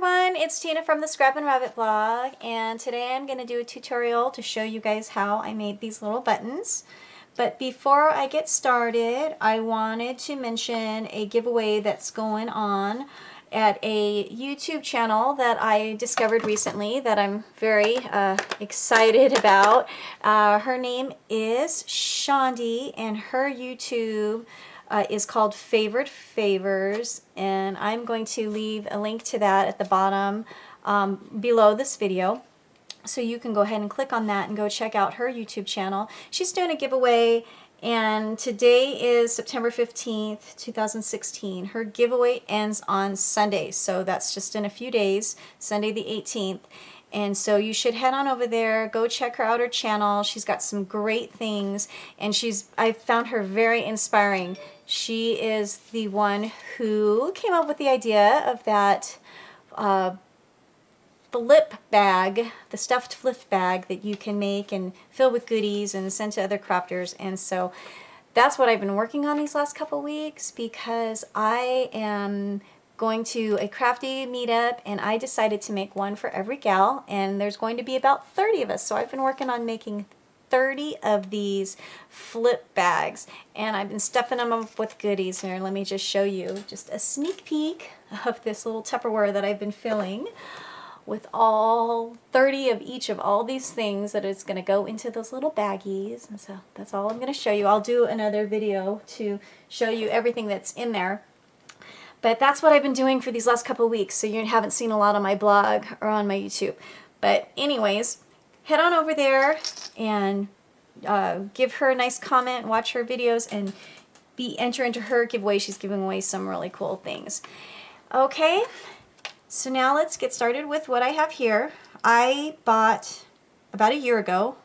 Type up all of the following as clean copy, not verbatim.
everyone, it's Tina from the Scrap and Rabbit blog, and today I'm going to do a tutorial to show you guys how I made these little buttons. But before I get started, I wanted to mention a giveaway that's going on at a YouTube channel that I discovered recently that I'm very excited about. Her name is Shondi, and her YouTube is called Favorite Favors, and I'm going to leave a link to that at the bottom below this video, so you can go ahead and click on that and go check out her YouTube channel. She's doing a giveaway, and today is September 15th, 2016. Her giveaway ends on Sunday, so that's just in a few days, Sunday the 18th. And so you should head on over there, go check her out, her channel. She's got some great things, and I found her very inspiring. She is the one who came up with the idea of that flip bag, the stuffed flip bag that you can make and fill with goodies and send to other crafters. And so that's what I've been working on these last couple weeks, because I am going to a crafty meetup, and I decided to make one for every gal, and there's going to be about 30 of us. So I've been working on making 30 of these flip bags, and I've been stuffing them up with goodies. Here, let me just show you just a sneak peek of this little Tupperware that I've been filling with all 30 of each of all these things that is going to go into those little baggies. And so that's all I'm going to show you. I'll do another video to show you everything that's in there. But that's what I've been doing for these last couple of weeks, so you haven't seen a lot on my blog or on my YouTube. But anyways, head on over there and give her a nice comment, watch her videos, and enter into her giveaway. She's giving away some really cool things. Okay, so now let's get started with what I have here. I bought, about a year ago,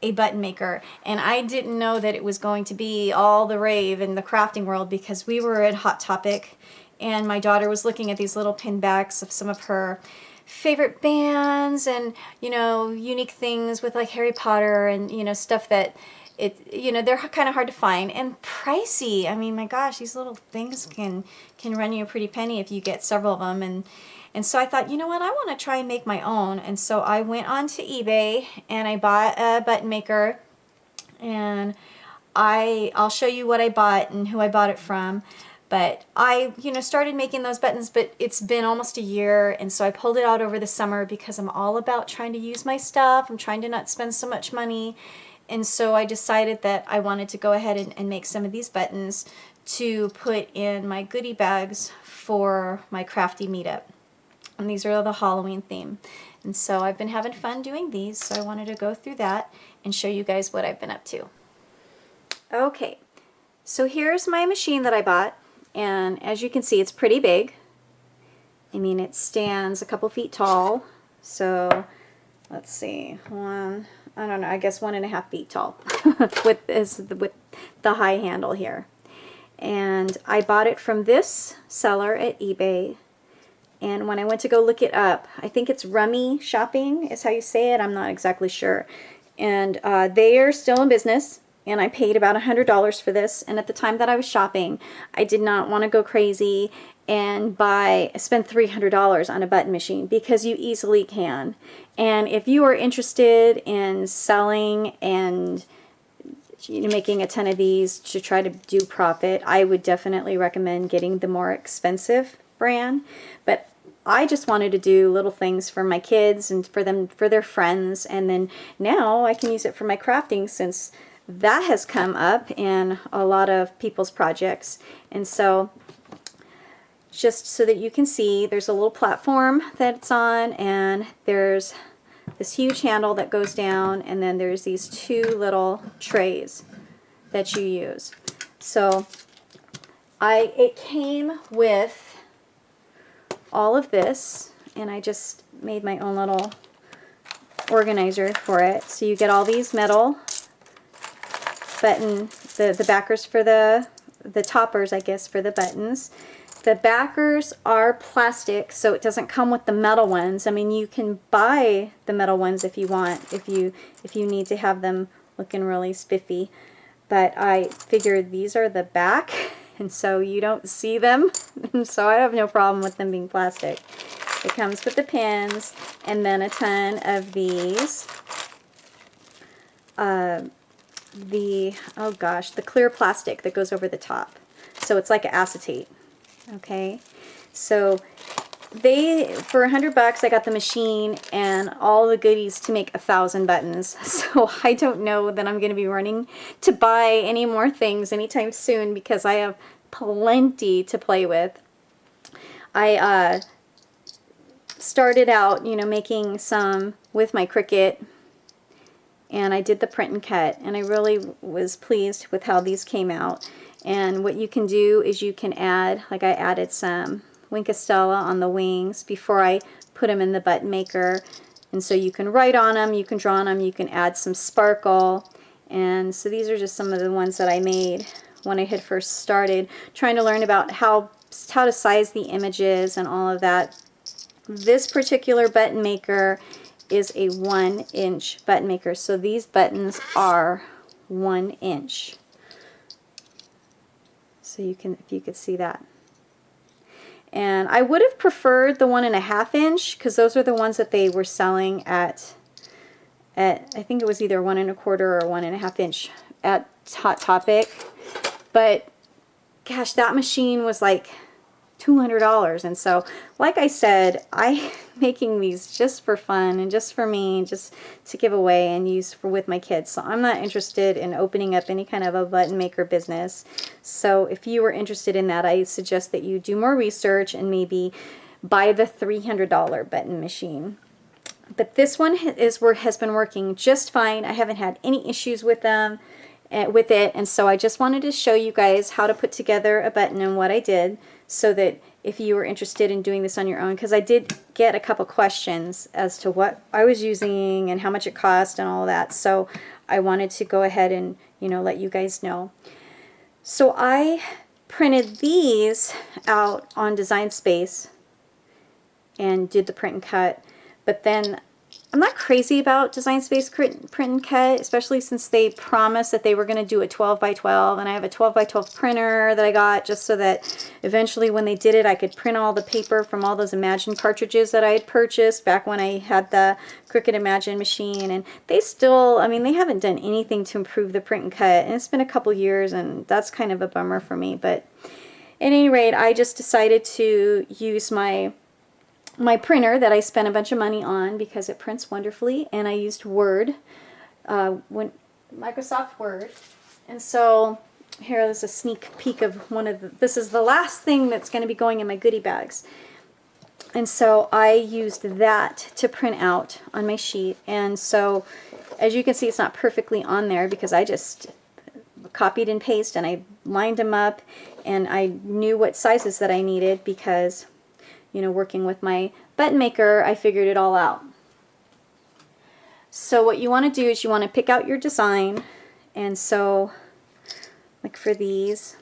a button maker, and I didn't know that it was going to be all the rave in the crafting world, because we were at Hot Topic and my daughter was looking at these little pin backs of some of her favorite bands and, you know, unique things with like Harry Potter and, you know, stuff that they're kind of hard to find and pricey. I mean, my gosh, these little things can run you a pretty penny if you get several of them. And so I thought, you know what, I want to try and make my own. And so I went onto eBay and I bought a button maker, and I'll show you what I bought and who I bought it from. But I, started making those buttons, but it's been almost a year, and so I pulled it out over the summer because I'm all about trying to use my stuff. I'm trying to not spend so much money. And so I decided that I wanted to go ahead and make some of these buttons to put in my goodie bags for my crafty meetup. And these are the Halloween theme. And so I've been having fun doing these, so I wanted to go through that and show you guys what I've been up to. Okay, so here's my machine that I bought, and as you can see, it's pretty big. I mean, it stands a couple feet tall, so let's see, I guess 1.5 feet tall with the high handle here. And I bought it from this seller at eBay. And when I went to go look it up, I think it's Rummy Shopping is how you say it. I'm not exactly sure. And they are still in business. And I paid about $100 for this. And at the time that I was shopping, I did not want to go crazy and spend $300 on a button machine, because you easily can. And if you are interested in selling and making a ton of these to try to do profit, I would definitely recommend getting the more expensive brand. But I just wanted to do little things for my kids and for their friends, and then now I can use it for my crafting, since that has come up in a lot of people's projects. And so just so that you can see, there's a little platform that it's on, and there's this huge handle that goes down, and then there's these two little trays that you use. So it came with all of this, and I just made my own little organizer for it. So you get all these metal button, the backers for the toppers, I guess, for the buttons. The backers are plastic, so it doesn't come with the metal ones. I mean, you can buy the metal ones if you want, if you need to have them looking really spiffy. But I figured these are the back, and so you don't see them, and so I have no problem with them being plastic. It comes with the pins and then a ton of these. The clear plastic that goes over the top. So it's like an acetate. Okay, so for $100 I got the machine and all the goodies to make 1,000 buttons. So I don't know that I'm going to be running to buy any more things anytime soon because I have plenty to play with. I started out, making some with my Cricut, and I did the print and cut, and I really was pleased with how these came out. And what you can do is you can add, like I added some Wink Stella on the wings before I put them in the button maker. And so you can write on them, you can draw on them, you can add some sparkle. And so these are just some of the ones that I made when I had first started trying to learn about how to size the images and all of that. This particular button maker is a 1-inch button maker. So these buttons are 1 inch. So if you could see that. And I would have preferred the 1.5 inch because those are the ones that they were selling at I think it was either 1 1/4 or 1.5 inch at Hot Topic. But gosh, that machine was like $200. And so, like I said, I'm making these just for fun and just for me, just to give away and use with my kids. So I'm not interested in opening up any kind of a button maker business. So if you were interested in that, I suggest that you do more research and maybe buy the $300 button machine. But this one has been working just fine. I haven't had any issues with them. With it, and so I just wanted to show you guys how to put together a button and what I did, so that if you were interested in doing this on your own, because I did get a couple questions as to what I was using and how much it cost and all of that, so I wanted to go ahead and let you guys know. So I printed these out on Design Space and did the print and cut, but then I'm not crazy about Design Space print and cut, especially since they promised that they were going to do a 12 by 12, and I have a 12 by 12 printer that I got just so that eventually when they did it I could print all the paper from all those Imagine cartridges that I had purchased back when I had the Cricut Imagine machine. And they still, they haven't done anything to improve the print and cut, and it's been a couple years, and that's kind of a bummer for me. But at any rate, I just decided to use my printer that I spent a bunch of money on because it prints wonderfully, and I used Word, Microsoft Word. And so here is a sneak peek of this is the last thing that's going to be going in my goodie bags. And so I used that to print out on my sheet. And so as you can see, it's not perfectly on there because I just copied and pasted and I lined them up, and I knew what sizes that I needed because working with my button maker, I figured it all out. So what you want to do is you want to pick out your design. And so, like for these,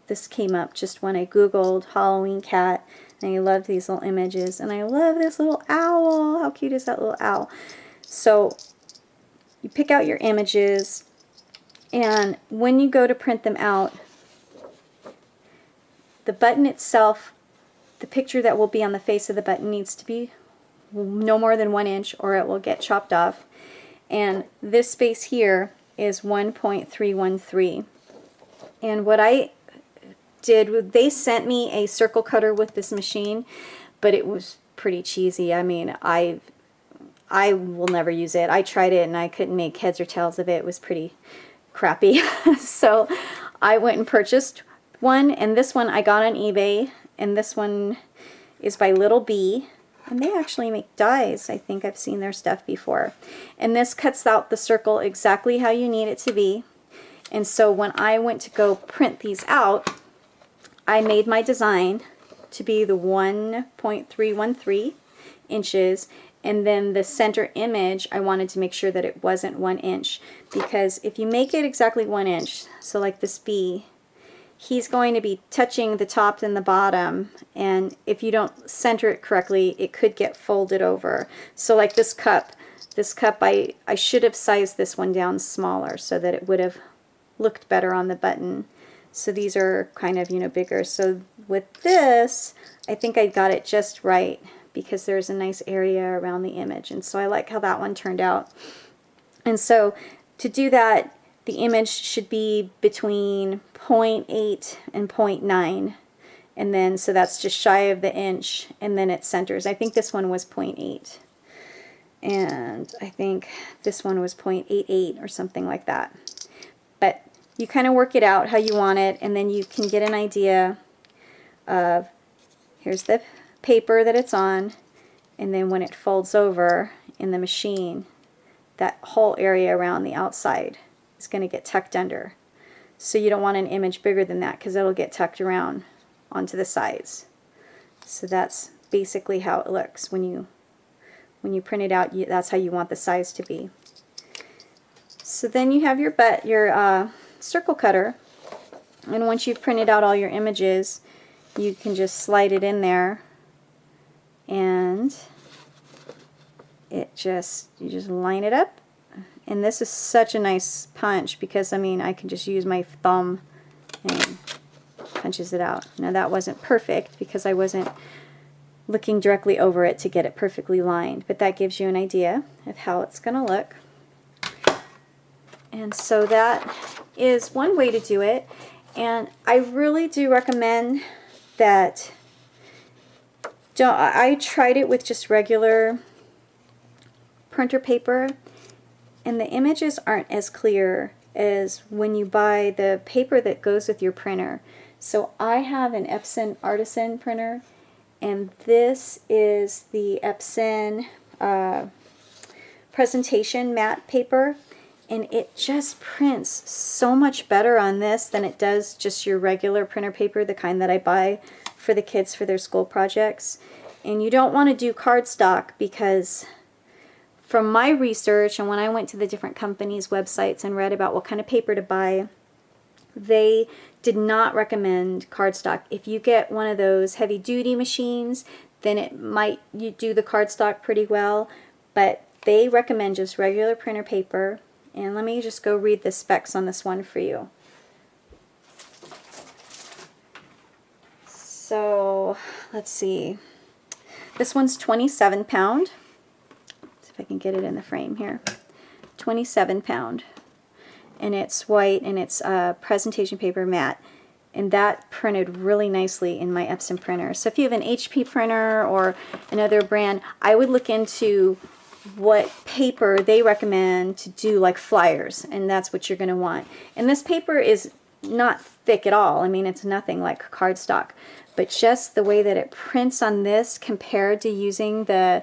this came up just when I Googled Halloween cat, and I love these little images, and I love this little owl. How cute is that little owl? So you pick out your images, and when you go to print them out, the button itself, the picture that will be on the face of the button needs to be no more than 1 inch or it will get chopped off. And this space here is 1.313. And what I did, they sent me a circle cutter with this machine, but it was pretty cheesy. I will never use it. I tried it and I couldn't make heads or tails of it. It was pretty crappy. So I went and purchased one, and this one I got on eBay. And this one is by Little Bee, and they actually make dies. I think I've seen their stuff before. And this cuts out the circle exactly how you need it to be. And so when I went to go print these out, I made my design to be the 1.313 inches, and then the center image, I wanted to make sure that it wasn't 1 inch, because if you make it exactly 1 inch, so like this bee, he's going to be touching the top and the bottom, and if you don't center it correctly, it could get folded over. So like this cup, I should have sized this one down smaller so that it would have looked better on the button. So these are kind of, bigger. So with this, I think I got it just right, because there's a nice area around the image. And so I like how that one turned out. And so to do that, the image should be between 0.8 and 0.9. And then, so that's just shy of the inch, and then it centers. I think this one was 0.8. And I think this one was 0.88 or something like that. But you kind of work it out how you want it, and then you can get an idea of, here's the paper that it's on, and then when it folds over in the machine, that whole area around the outside is going to get tucked under. So you don't want an image bigger than that because it'll get tucked around onto the sides. So that's basically how it looks when you print it out. That's how you want the size to be. So then you have your circle cutter, and once you've printed out all your images, you can just slide it in there, and you just line it up. And this is such a nice punch because, I mean, I can just use my thumb and punches it out. Now that wasn't perfect because I wasn't looking directly over it to get it perfectly lined, but that gives you an idea of how it's going to look. And so that is one way to do it, and I really do recommend that. I tried it with just regular printer paper, and the images aren't as clear as when you buy the paper that goes with your printer. So I have an Epson Artisan printer, and this is the Epson presentation matte paper, and it just prints so much better on this than it does just your regular printer paper, the kind that I buy for the kids for their school projects. And you don't want to do cardstock because from my research and when I went to the different companies' websites and read about what kind of paper to buy, they did not recommend cardstock. If you get one of those heavy-duty machines, then you do the cardstock pretty well, but they recommend just regular printer paper. And let me just go read the specs on this one for you. So let's see. This one's 27 pound. See if I can get it in the frame here. 27 pound. And it's white, and it's presentation paper matte. And that printed really nicely in my Epson printer. So if you have an HP printer or another brand, I would look into what paper they recommend to do like flyers, and that's what you're going to want. And this paper is not thick at all. I mean, it's nothing like cardstock, but just the way that it prints on this compared to using the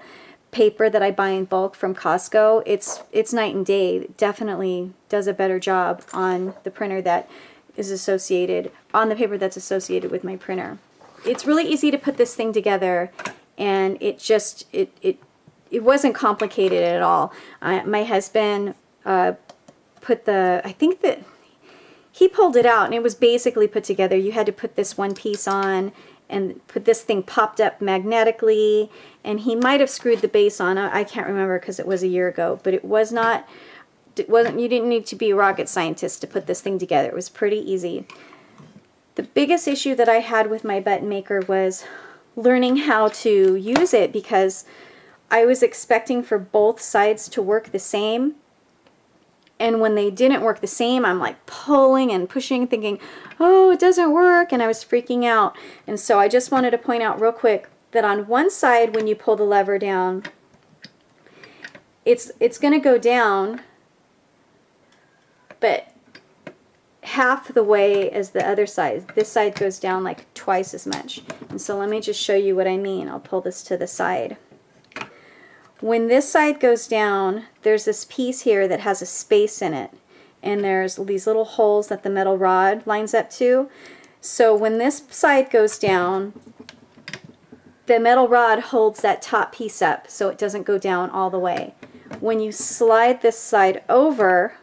paper that I buy in bulk from Costco, it's night and day. It definitely does a better job on the printer that is associated, on the paper that's associated with my printer. It's really easy to put this thing together, and it wasn't complicated at all. My husband put I think that he pulled it out, and it was basically put together. You had to put this one piece on, and put this thing popped up magnetically, and he might have screwed the base on. I can't remember because it was a year ago, but it wasn't, you didn't need to be a rocket scientist to put this thing together. It was pretty easy. The biggest issue that I had with my button maker was learning how to use it, because I was expecting for both sides to work the same, and when they didn't work the same, I'm like pulling and pushing, thinking, oh, it doesn't work, and I was freaking out. And so I just wanted to point out real quick that on one side, when you pull the lever down, it's going to go down, but half the way as the other side. This side goes down like twice as much. And so let me just show you what I mean. I'll pull this to the side. When this side goes down, there's this piece here that has a space in it, and there's these little holes that the metal rod lines up to. So when this side goes down, the metal rod holds that top piece up so it doesn't go down all the way. When you slide this side over,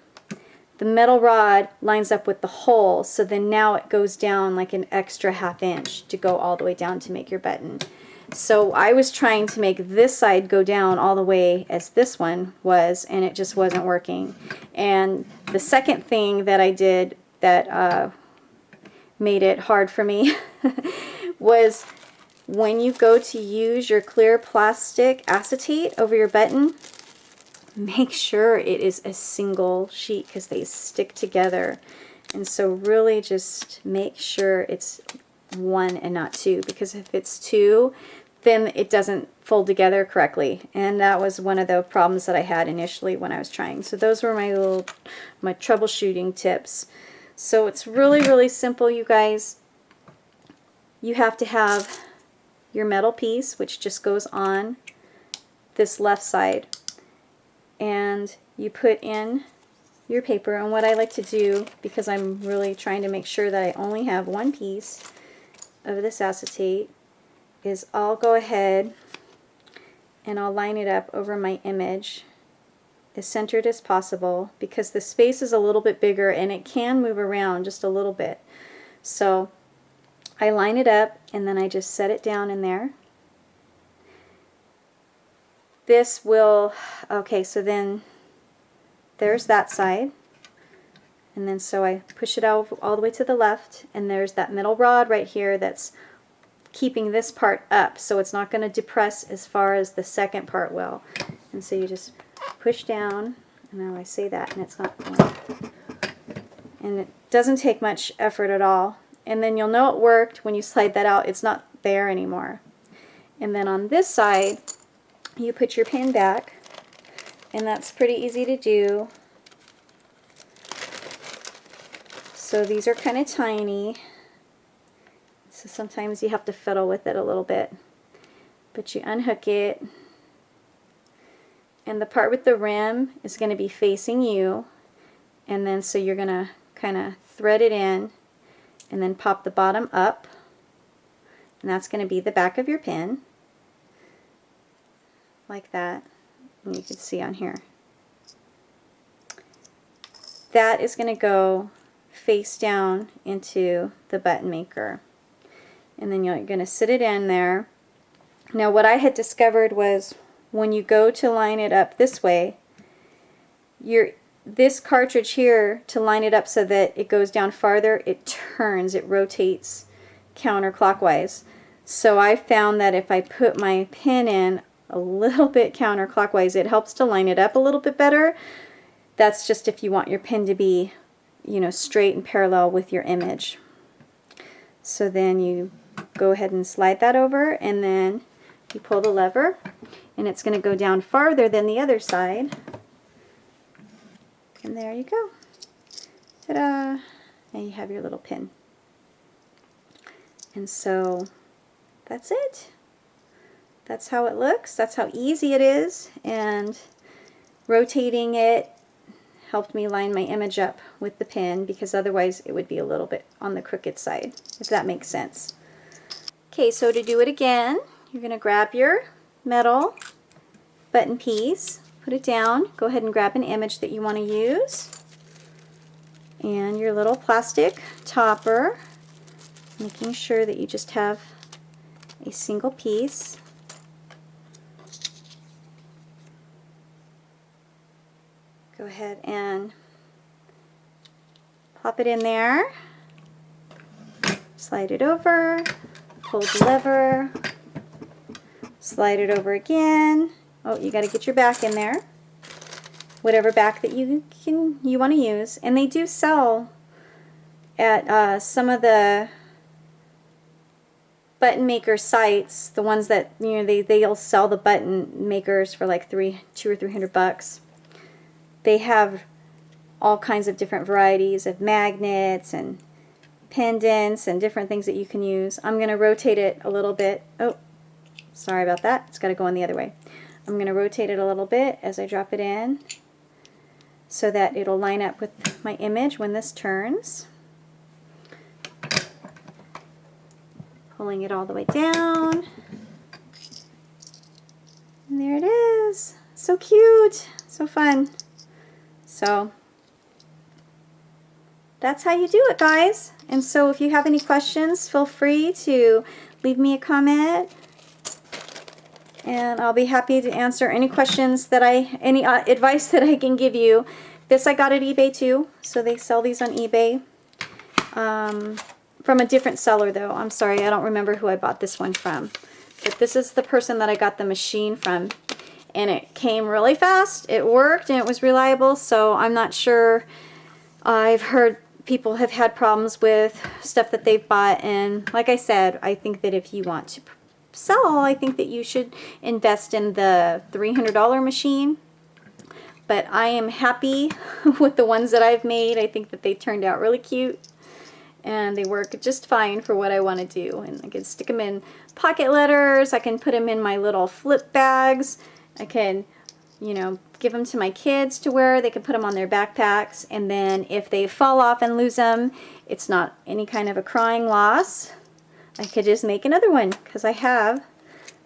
the metal rod lines up with the hole, so then now it goes down like an extra ½ inch to go all the way down to make your button. So I was trying to make this side go down all the way as this one was, and it just wasn't working. And the second thing that I did that made it hard for me was when you go to use your clear plastic acetate over your button, make sure it is a single sheet because they stick together. And so really just make sure it's one and not two, because if it's two, then it doesn't fold together correctly. And that was one of the problems that I had initially when I was trying. So those were my troubleshooting tips. So it's really simple, you guys. You have to have your metal piece, which just goes on this left side, and you put in your paper. And what I like to do, because I'm really trying to make sure that I only have one piece of this acetate, is I'll go ahead and I'll line it up over my image as centered as possible, because the space is a little bit bigger and it can move around just a little bit. So I line it up and then I just set it down in there. This will, okay, so then there's that side, and then so I push it out all the way to the left, and there's that middle rod right here that's keeping this part up, so it's not going to depress as far as the second part will. And so you just push down, and now I say that and it's not going. And it doesn't take much effort at all. And then you'll know it worked when you slide that out. It's not there anymore. And then on this side, you put your pin back, and that's pretty easy to do. So these are kind of tiny, so sometimes you have to fiddle with it a little bit. But you unhook it, and the part with the rim is going to be facing you, and then so you're going to kind of thread it in and then pop the bottom up, and that's going to be the back of your pin, like that. And you can see on here, that is going to go face down into the button maker, and then you're going to sit it in there. Now what I had discovered was when you go to line it up this way, this cartridge here, to line it up so that it goes down farther, it turns, it rotates counterclockwise. So I found that if I put my pin in a little bit counterclockwise, it helps to line it up a little bit better. That's just if you want your pin to be, you know, straight and parallel with your image. So then you go ahead and slide that over, and then you pull the lever, and it's going to go down farther than the other side. And there you go. Ta-da! And you have your little pin. And so that's it. That's how it looks. That's how easy it is. And rotating it helped me line my image up with the pin, because otherwise it would be a little bit on the crooked side, if that makes sense. Okay, so to do it again, you're going to grab your metal button piece, put it down, go ahead and grab an image that you want to use, and your little plastic topper, making sure that you just have a single piece. Go ahead and plop it in there, slide it over, pull the lever, slide it over again. Oh, you got to get your back in there, whatever back that you want to use. And they do sell at some of the button maker sites, the ones that, you know, they'll sell the button makers for like $200 or $300. They have all kinds of different varieties of magnets and pendants and different things that you can use. I'm going to rotate it a little bit. Oh, sorry about that. It's got to go in the other way. I'm going to rotate it a little bit as I drop it in so that it'll line up with my image when this turns. Pulling it all the way down. And there it is. So cute. So fun. So that's how you do it, guys. And so if you have any questions, feel free to leave me a comment, and I'll be happy to answer any questions that any advice that I can give you. This I got at eBay too, so they sell these on eBay. from a different seller though. I'm sorry, I don't remember who I bought this one from. But this is the person that I got the machine from. And it came really fast, it worked, and it was reliable, so I'm not sure. I've heard people have had problems with stuff that they've bought, and like I said, I think that if you want to sell, I think that you should invest in the $300 machine. But I am happy with the ones that I've made. I think that they turned out really cute, and they work just fine for what I want to do. And I can stick them in pocket letters, I can put them in my little flip bags, I can, you know, give them to my kids to wear. They can put them on their backpacks, and then if they fall off and lose them, it's not any kind of a crying loss. I could just make another one because I have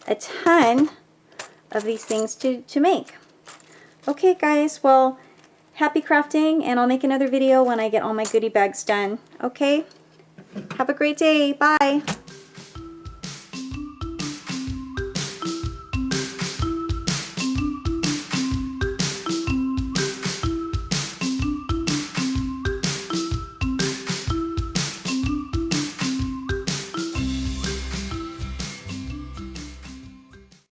a ton of these things to make. Okay guys, well, happy crafting, and I'll make another video when I get all my goodie bags done. Okay? Have a great day. Bye.